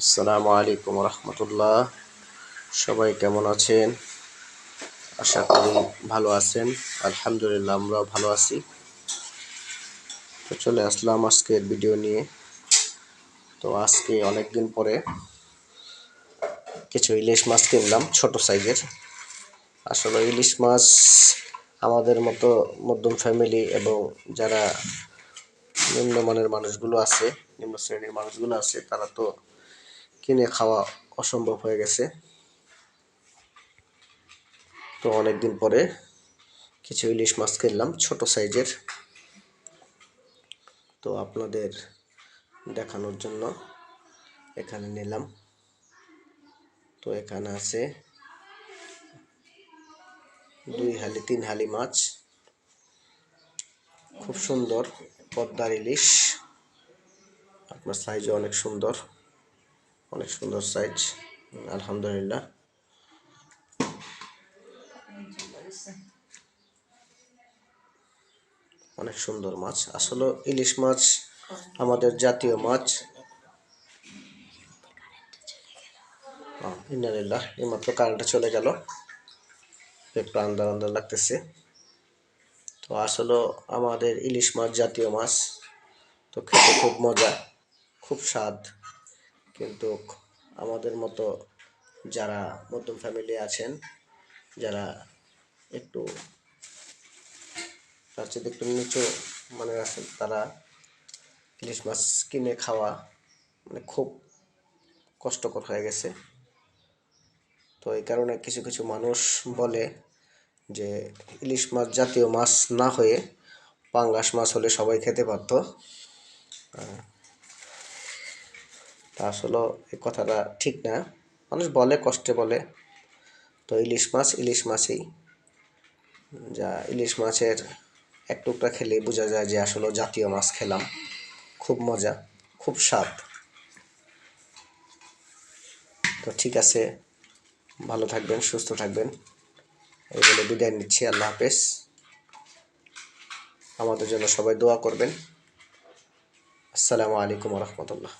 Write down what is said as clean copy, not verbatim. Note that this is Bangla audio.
আসসালামু আলাইকুম রহমতুল্লাহ। সবাই কেমন আছেন? আশা করি ভালো আছেন। আলহামদুলিল্লাহ, আমরাও ভালো আছি। তো চলে আসলাম আজকের ভিডিও নিয়ে। তো আজকে অনেকদিন পরে কিছু ইলিশ মাছ কিনলাম, ছোট সাইজের। আসলে ইলিশ মাছ আমাদের মতো মধ্যম ফ্যামিলি এবং যারা নিম্নমানের মানুষগুলো আছে, নিম্ন শ্রেণীর মানুষগুলো আছে, তারা তো কিনে খাওয়া অসম্ভব হয়ে গেছে। তো অনেকদিন পরে কিছু ইলিশ মাছ কিনলাম ছোট সাইজের। তো আপনাদের দেখানোর জন্য এখানে নিলাম। তো এখানে আছে 2 হালি 3 হালি মাছ, খুব সুন্দর পদ্মার ইলিশ। আপনার সাইজও অনেক সুন্দর, অনেক সুন্দর সাইজ, আলহামদুলিল্লাহ। অনেক সুন্দর মাছ। আসলে ইলিশ মাছ আমাদের জাতীয় মাছ। ইন্নালিল্লাহ, এইমাত্র কারেন্টটা চলে গেল, একটু আন্দার আন্দার লাগতেছে। তো আসলে আমাদের ইলিশ মাছ জাতীয় মাছ। তো খেতে খুব মজা, খুব স্বাদ। কিন্তু আমাদের মতো যারা মধ্যম ফ্যামিলি আছেন, যারা একটু তার চেয়ে একটু নিচু মানে আছেন, তারা ইলিশ মাছ কিনে খাওয়া মানে খুব কষ্টকর হয়ে গেছে। তো এই কারণে কিছু কিছু মানুষ বলে যে ইলিশ মাছ জাতীয় মাছ না হয়ে পাঙ্গাস মাছ হলে সবাই খেতে পারতো। তা আসলে এই কথাটা ঠিক না। মানুষ বলে, কষ্টে বলে। তো ইলিশ মাছ ইলিশ মাছই, যা ইলিশ মাছের এক টুকরা খেলেই বোঝা যায় যে আসলে জাতীয় মাছ খেলাম। খুব মজা, খুব স্বাদ। তো ঠিক আছে, ভালো থাকবেন, সুস্থ থাকবেন, এই বলে বিদায় নিচ্ছি। আল্লাহ হাফেজ। আমাদের জন্য সবাই দোয়া করবেন। আসসালামু আলাইকুম রহমতুল্লাহ।